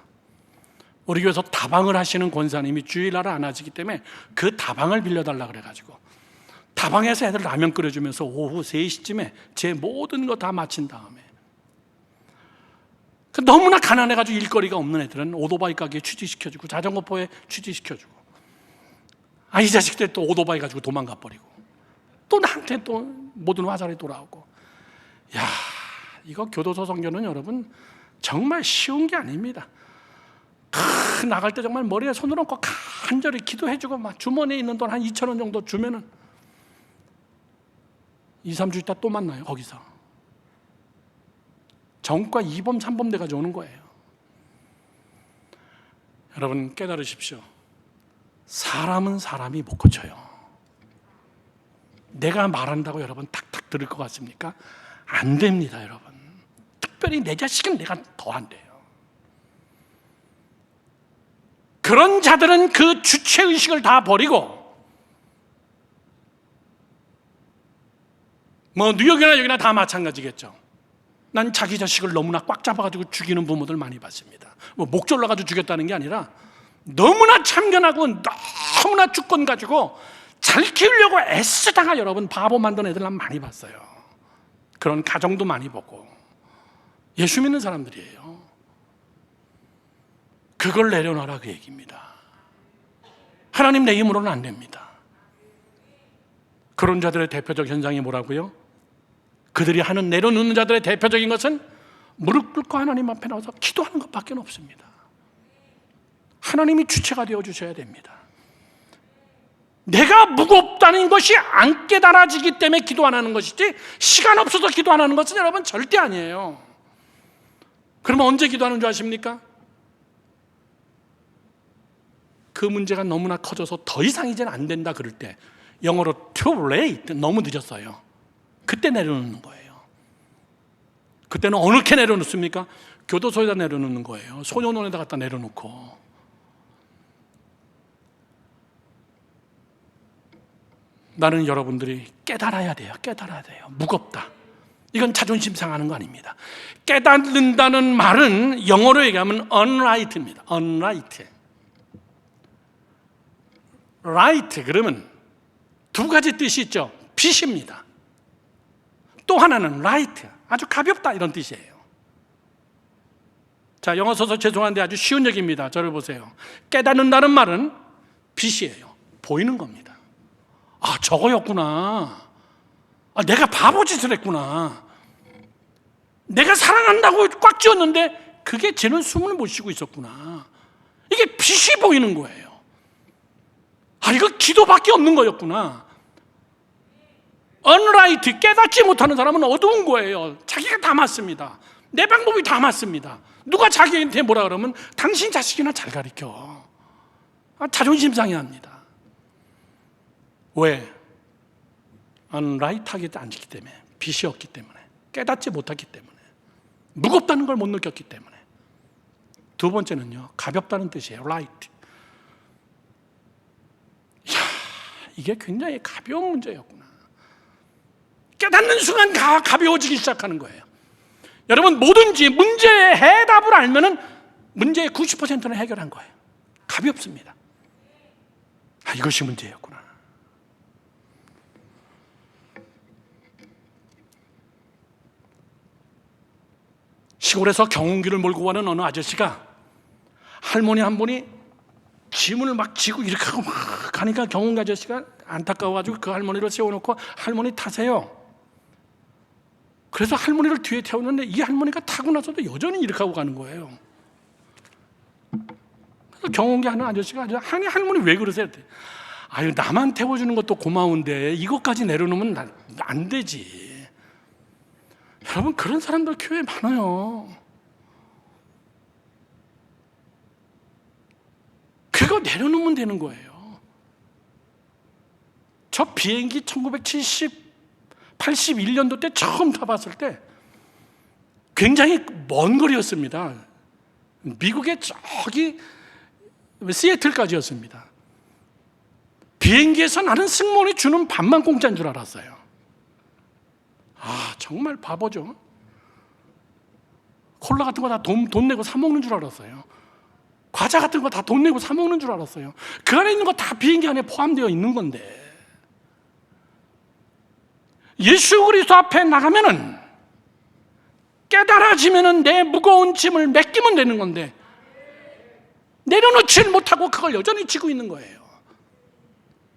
우리 교회에서 다방을 하시는 권사님이 주일날 안 하시기 때문에 그 다방을 빌려달라 그래가지고 다방에서 애들 라면 끓여주면서 오후 3시쯤에 제 모든 거 다 마친 다음에 너무나 가난해가지고 일거리가 없는 애들은 오토바이 가게에 취직시켜주고 자전거포에 취직시켜주고 이 자식들 또 오토바이 가지고 도망가 버리고 또 나한테 또 모든 화살이 돌아오고. 야, 이거 교도소 선교는 여러분 정말 쉬운 게 아닙니다. 나갈 때 정말 머리에 손을 얹고 간절히 기도해주고 막 주머니에 있는 돈 한 2,000원 정도 주면은 2, 3주 있다 또 만나요. 거기서 정과 2범 3범 돼가지고 오는 거예요. 여러분 깨달으십시오. 사람은 사람이 못 고쳐요. 내가 말한다고 여러분 탁탁 들을 것 같습니까? 안 됩니다. 여러분 특별히 내 자식은 내가 더 안 돼요. 그런 자들은 그 주체의식을 다 버리고 뭐 뉴욕이나 여기나 다 마찬가지겠죠. 난 자기 자식을 너무나 꽉 잡아가지고 죽이는 부모들 많이 봤습니다. 뭐 목 졸라가지고 죽였다는 게 아니라 너무나 참견하고 너무나 주권 가지고 잘 키우려고 애쓰다가 여러분 바보 만든 애들 난 많이 봤어요. 그런 가정도 많이 보고. 예수 믿는 사람들이에요. 그걸 내려놔라 그 얘기입니다. 하나님 내 힘으로는 안 됩니다. 그런 자들의 대표적 현상이 뭐라고요? 그들이 하는 내려놓는 자들의 대표적인 것은 무릎 꿇고 하나님 앞에 나와서 기도하는 것밖에 없습니다. 하나님이 주체가 되어 주셔야 됩니다. 내가 무겁다는 것이 안 깨달아지기 때문에 기도 안 하는 것이지, 시간 없어서 기도 안 하는 것은 여러분 절대 아니에요. 그러면 언제 기도하는 줄 아십니까? 그 문제가 너무나 커져서 더 이상 이제는 안 된다 그럴 때, 영어로 too late, 너무 늦었어요. 그때 내려놓는 거예요. 그때는 어느 게 내려놓습니까? 교도소에다 내려놓는 거예요. 소년원에다 갖다 내려놓고. 나는 여러분들이 깨달아야 돼요. 깨달아야 돼요. 무겁다. 이건 자존심 상하는 거 아닙니다. 깨닫는다는 말은 영어로 얘기하면 unright입니다. unright. right 그러면 두 가지 뜻이 있죠. 핏입니다. 또 하나는 light, 아주 가볍다 이런 뜻이에요. 자, 영어 써서 죄송한데 아주 쉬운 얘기입니다. 저를 보세요. 깨닫는다는 말은 핏이에요. 보이는 겁니다. 아, 저거였구나. 아, 내가 바보짓을 했구나. 내가 사랑한다고 꽉 쥐었는데 그게 쟤는 숨을 못 쉬고 있었구나. 이게 빛이 보이는 거예요. 아, 이거 기도밖에 없는 거였구나. unright, 깨닫지 못하는 사람은 어두운 거예요. 자기가 다 맞습니다. 내 방법이 다 맞습니다. 누가 자기한테 뭐라 그러면 당신 자식이나 잘 가르쳐. 아, 자존심 상해합니다. 왜? unright하게 앉기 때문에, 빛이 없기 때문에, 깨닫지 못했기 때문에, 무겁다는 걸 못 느꼈기 때문에. 두 번째는요, 가볍다는 뜻이에요. light. 이야, 이게 굉장히 가벼운 문제였구나. 깨닫는 순간 가벼워지기 시작하는 거예요. 여러분, 뭐든지 문제의 해답을 알면은 문제의 90%는 해결한 거예요. 가볍습니다. 아, 이것이 문제였구나. 시골에서 경운기를 몰고 가는 어느 아저씨가 할머니 한 분이 짐을 막 지고 이렇게 하고 막 가니까 경운기 아저씨가 안타까워가지고 그 할머니를 세워놓고 할머니 타세요. 그래서 할머니를 뒤에 태웠는데 이 할머니가 타고 나서도 여전히 이렇게 하고 가는 거예요. 그래서 경운기 하는 아저씨가 아니 할머니 왜 그러세요? 아유, 나만 태워주는 것도 고마운데 이것까지 내려놓으면 안 되지. 여러분, 그런 사람들 교회에 많아요. 그거 내려놓으면 되는 거예요. 저 비행기 81년도 때 처음 타봤을 때 굉장히 먼 거리였습니다. 미국의 저기 시애틀까지였습니다. 비행기에서 나는 승무원이 주는 밥만 공짜인 줄 알았어요. 아, 정말 바보죠. 콜라 같은 거 다 돈 내고 사 먹는 줄 알았어요. 과자 같은 거 다 돈 내고 사 먹는 줄 알았어요. 그 안에 있는 거 다 비행기 안에 포함되어 있는 건데, 예수 그리스도 앞에 나가면은 깨달아지면은 내 무거운 짐을 맡기면 되는 건데 내려놓지 못하고 그걸 여전히 지고 있는 거예요.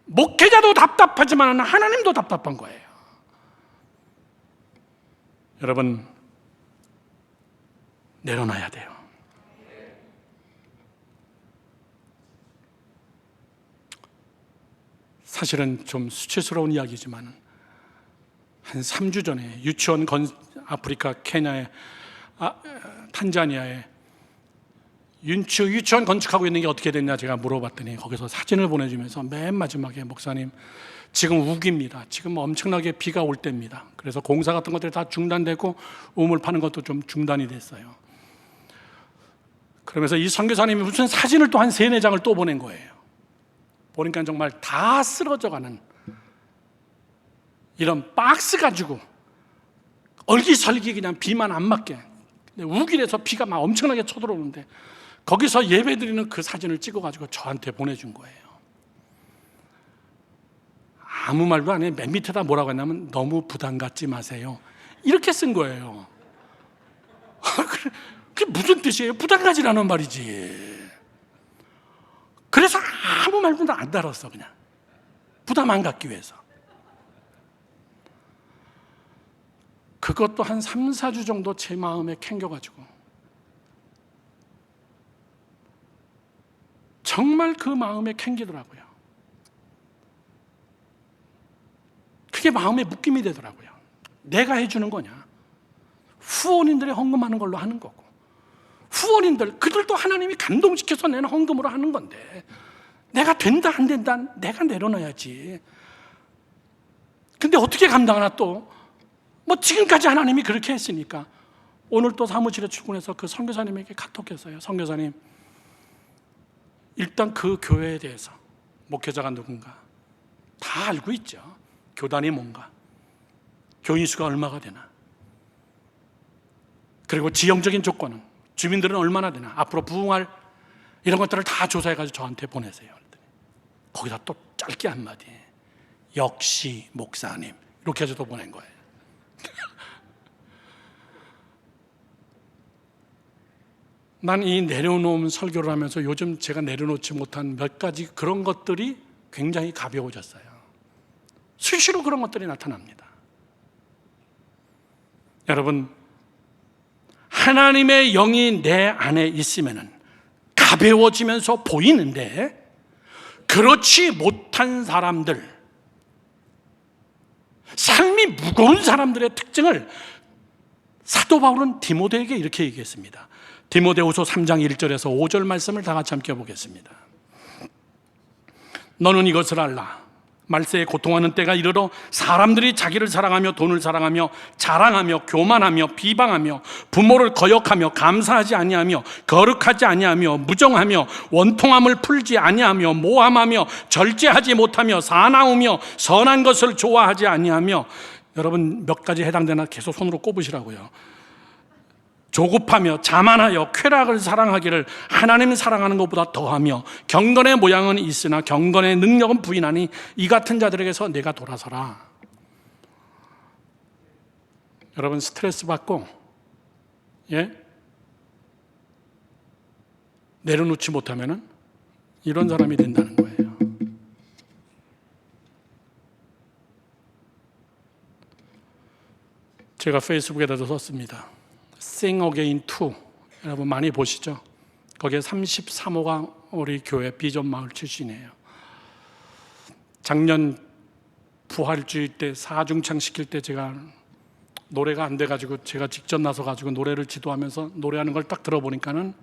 목회자도 답답하지만 하나님도 답답한 거예요. 여러분, 내려놔야 돼요. 사실은 좀 수치스러운 이야기지만 한 3주 전에 유치원 아프리카 케냐의 탄자니아에 유치원 건축하고 있는 게 어떻게 됐냐 제가 물어봤더니 거기서 사진을 보내주면서 맨 마지막에 목사님, 지금 우기입니다. 지금 엄청나게 비가 올 때입니다. 그래서 공사 같은 것들이 다 중단되고 우물 파는 것도 좀 중단이 됐어요. 그러면서 이 선교사님이 무슨 사진을 또 한 3-4장을 또 보낸 거예요. 보니까 정말 다 쓰러져가는 이런 박스 가지고 얼기설기 그냥 비만 안 맞게 우길에서 비가 막 엄청나게 쳐들어오는데 거기서 예배드리는 그 사진을 찍어가지고 저한테 보내준 거예요. 아무 말도 안 해. 맨 밑에다 뭐라고 했냐면 너무 부담 갖지 마세요. 이렇게 쓴 거예요. 그게 무슨 뜻이에요? 부담 가지라는 말이지. 그래서 아무 말도 안 달았어. 그냥 부담 안 갖기 위해서. 그것도 한 3, 4주 정도 제 마음에 캥겨가지고 정말 그 마음에 캥기더라고요. 그게 마음에 묶임이 되더라고요. 내가 해주는 거냐? 후원인들의 헌금하는 걸로 하는 거고, 후원인들, 그들도 하나님이 감동시켜서 내는 헌금으로 하는 건데 내가 된다 안 된다 내가 내려놔야지. 근데 어떻게 감당하나 또 뭐 지금까지 하나님이 그렇게 했으니까. 오늘 또 사무실에 출근해서 그 선교사님에게 카톡했어요. 선교사님, 일단 그 교회에 대해서 목회자가 누군가 다 알고 있죠. 교단이 뭔가, 교인 수가 얼마가 되나, 그리고 지형적인 조건은, 주민들은 얼마나 되나, 앞으로 부흥할 이런 것들을 다 조사해가지고 저한테 보내세요. 거기다 또 짧게 한마디, 역시 목사님, 이렇게 해서 또 보낸 거예요. 난 이 내려놓은 설교를 하면서 요즘 제가 내려놓지 못한 몇 가지 그런 것들이 굉장히 가벼워졌어요. 수시로 그런 것들이 나타납니다. 여러분, 하나님의 영이 내 안에 있으면 가벼워지면서 보이는데, 그렇지 못한 사람들, 삶이 무거운 사람들의 특징을 사도 바울은 디모데에게 이렇게 얘기했습니다. 디모데후서 3장 1절에서 5절 말씀을 다 같이 함께 보겠습니다. 너는 이것을 알라. 말세에 고통하는 때가 이르러 사람들이 자기를 사랑하며 돈을 사랑하며 자랑하며 교만하며 비방하며 부모를 거역하며 감사하지 아니하며 거룩하지 아니하며 무정하며 원통함을 풀지 아니하며 모함하며 절제하지 못하며 사나우며 선한 것을 좋아하지 아니하며, 여러분 몇 가지 해당되나 계속 손으로 꼽으시라고요. 조급하며 자만하여 쾌락을 사랑하기를 하나님을 사랑하는 것보다 더하며, 경건의 모양은 있으나 경건의 능력은 부인하니 이 같은 자들에게서 내가 돌아서라. 여러분, 스트레스 받고 내려놓지 못하면 이런 사람이 된다는 거예요. 제가 페이스북에다도 썼습니다. Sing Again 2, 여러분 많이 보시죠? 거기에 33호가 우리 교회 비전 마을 출신이에요. 작년 부활주의 때 사중창 시킬 때 제가 노래가 안 돼가지고 제가 직접 나서가지고 노래를 지도하면서 노래하는 걸 딱 들어보니까는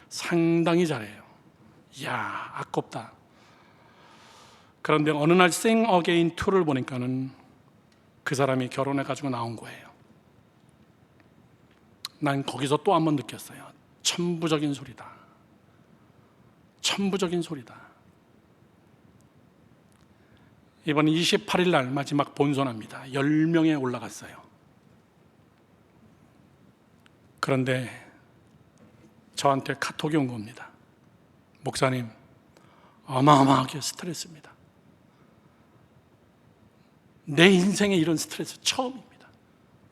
상당히 잘해요. 이야, 아깝다. 그런데 어느 날 Sing Again 2를 보니까는 그 사람이 결혼해가지고 나온 거예요. 난 거기서 또 한 번 느꼈어요. 천부적인 소리다. 천부적인 소리다. 이번 28일 날 마지막 본선합니다. 10명에 올라갔어요. 그런데 저한테 카톡이 온 겁니다. 목사님, 어마어마하게 스트레스입니다. 내 인생에 이런 스트레스 처음입니다.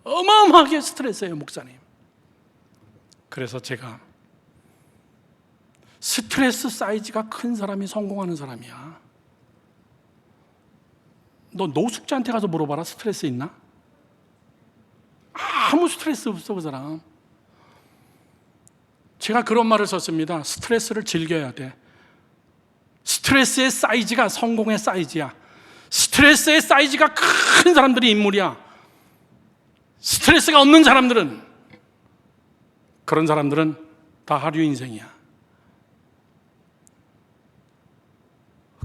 어마어마하게 스트레스예요, 목사님. 그래서 제가, 스트레스 사이즈가 큰 사람이 성공하는 사람이야. 너 노숙자한테 가서 물어봐라. 스트레스 있나? 아무 스트레스 없어, 그 사람. 제가 그런 말을 썼습니다. 스트레스를 즐겨야 돼. 스트레스의 사이즈가 성공의 사이즈야. 스트레스의 사이즈가 큰 사람들이 인물이야. 스트레스가 없는 사람들은, 그런 사람들은 다 하류 인생이야.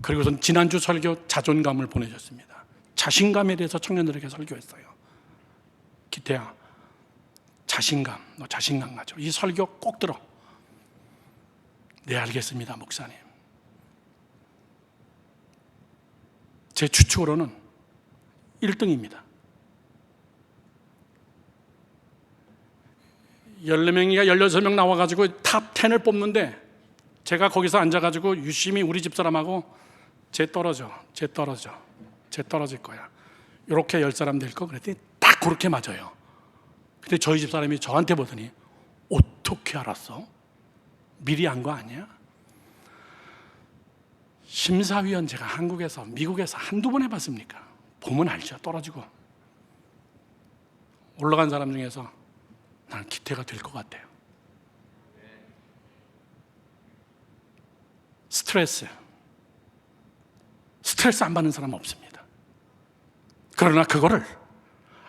그리고선 지난주 설교 자존감을 보내줬습니다. 자신감에 대해서 청년들에게 설교했어요. 기태야, 자신감, 너 자신감 가져. 이 설교 꼭 들어. 네, 알겠습니다, 목사님. 제 추측으로는 1등입니다. 14명이가 16명 나와가지고 탑 10을 뽑는데, 제가 거기서 앉아가지고 유심히 우리 집사람하고 쟤 떨어져 쟤 떨어질 거야. 이렇게 10사람 될 거. 그랬더니 딱 그렇게 맞아요. 근데 저희 집 사람이 저한테 보더니 어떻게 알았어? 미리 한 거 아니야? 심사위원 제가 한국에서 미국에서 한두 번 해봤습니까? 보면 알죠. 떨어지고. 올라간 사람 중에서 나는 기태가 될 것 같아요. 스트레스 안 받는 사람은 없습니다. 그러나 그거를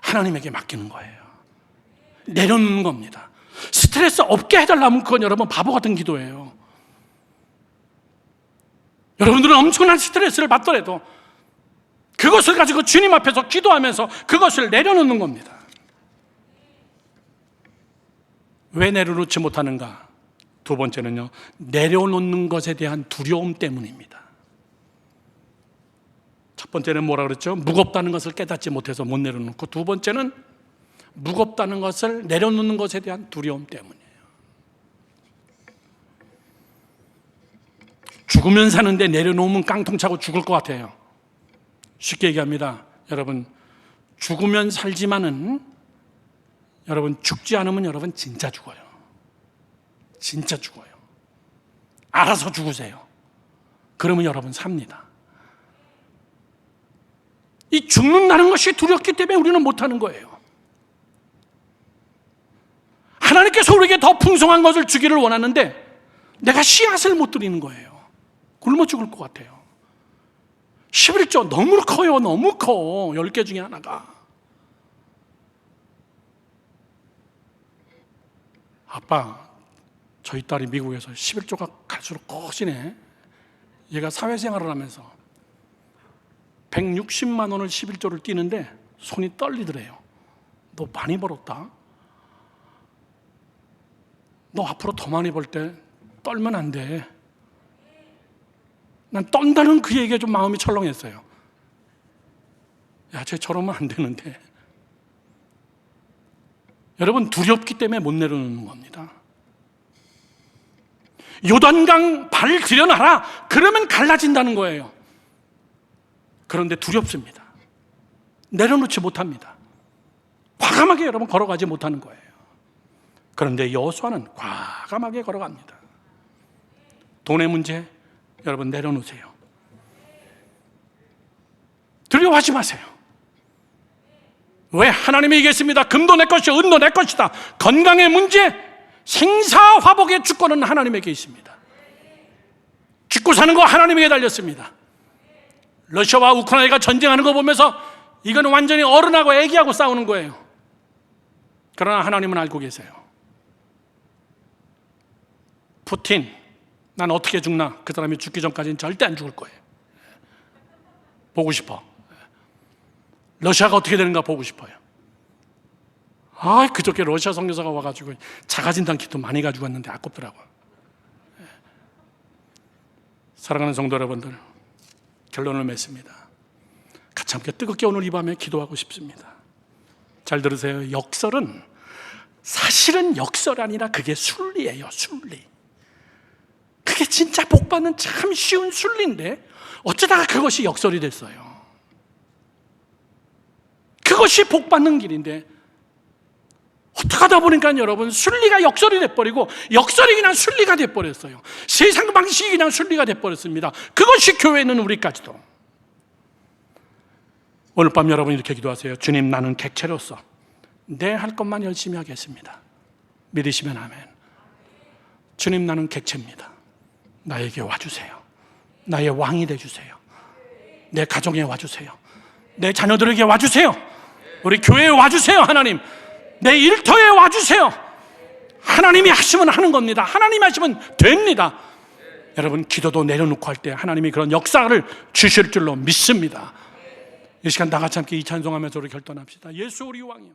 하나님에게 맡기는 거예요. 내려놓는 겁니다. 스트레스 없게 해달라면 그건 여러분 바보 같은 기도예요. 여러분들은 엄청난 스트레스를 받더라도 그것을 가지고 주님 앞에서 기도하면서 그것을 내려놓는 겁니다. 왜 내려놓지 못하는가? 두 번째는요, 내려놓는 것에 대한 두려움 때문입니다. 첫 번째는 뭐라 그랬죠? 무겁다는 것을 깨닫지 못해서 못 내려놓고, 두 번째는 무겁다는 것을 내려놓는 것에 대한 두려움 때문이에요. 죽으면 사는데 내려놓으면 깡통 차고 죽을 것 같아요. 쉽게 얘기합니다. 여러분, 죽으면 살지만은 여러분 죽지 않으면 여러분 진짜 죽어요. 진짜 죽어요. 알아서 죽으세요. 그러면 여러분 삽니다. 이 죽는다는 것이 두렵기 때문에 우리는 못하는 거예요. 하나님께서 우리에게 더 풍성한 것을 주기를 원하는데 내가 씨앗을 못 드리는 거예요. 굶어 죽을 것 같아요. 11조 너무 커요. 너무 커. 10개 중에 하나가. 아빠, 저희 딸이 미국에서 11조가 갈수록 커지네. 얘가 사회생활을 하면서 160만 원을 11조를 띄는데 손이 떨리더래요. 너 많이 벌었다. 너 앞으로 더 많이 벌 때 떨면 안 돼. 난 떤다는 그 얘기에 좀 마음이 철렁했어요. 야, 쟤 저러면 안 되는데. 여러분, 두렵기 때문에 못 내려놓는 겁니다. 요단강 발 들여놔라. 그러면 갈라진다는 거예요. 그런데 두렵습니다. 내려놓지 못합니다. 과감하게 여러분 걸어가지 못하는 거예요. 그런데 여호수아는 과감하게 걸어갑니다. 돈의 문제, 여러분 내려놓으세요. 두려워하지 마세요. 왜? 하나님이 얘기했습니다. 금도 내 것이요 은도 내 것이다. 건강의 문제, 생사화복의 주권은 하나님에게 있습니다. 죽고 사는 거 하나님에게 달렸습니다. 러시아와 우크라이나가 전쟁하는 거 보면서 이거는 완전히 어른하고 애기하고 싸우는 거예요. 그러나 하나님은 알고 계세요. 푸틴, 난 어떻게 죽나? 그 사람이 죽기 전까지는 절대 안 죽을 거예요. 보고 싶어. 러시아가 어떻게 되는가 보고 싶어요. 그저께 러시아 선교사가 와가지고 자가진단 키트 많이 가지고 왔는데 아깝더라고요. 사랑하는 성도 여러분들, 결론을 맺습니다. 같이 함께 뜨겁게 오늘 이 밤에 기도하고 싶습니다. 잘 들으세요. 역설은 사실은 역설 아니라 그게 순리예요. 순리. 그게 진짜 복받는 참 쉬운 순리인데 어쩌다가 그것이 역설이 됐어요. 그것이 복받는 길인데 어떻게 하다 보니까 여러분 순리가 역설이 돼버리고 역설이 그냥 순리가 돼버렸어요. 세상 방식이 그냥 순리가 돼버렸습니다. 그것이 교회는 우리까지도. 오늘 밤 여러분 이렇게 기도하세요. 주님, 나는 객체로서 내 할 것만 열심히 하겠습니다. 믿으시면 아멘. 주님, 나는 객체입니다. 나에게 와주세요. 나의 왕이 되주세요. 내 가정에 와주세요. 내 자녀들에게 와주세요. 우리 교회에 와주세요. 하나님, 내 일터에 와주세요. 하나님이 하시면 하는 겁니다. 하나님이 하시면 됩니다. 여러분, 기도도 내려놓고 할 때 하나님이 그런 역사를 주실 줄로 믿습니다. 이 시간 다 같이 함께 이 찬송하면서 우리 결단합시다. 예수 우리 왕이요.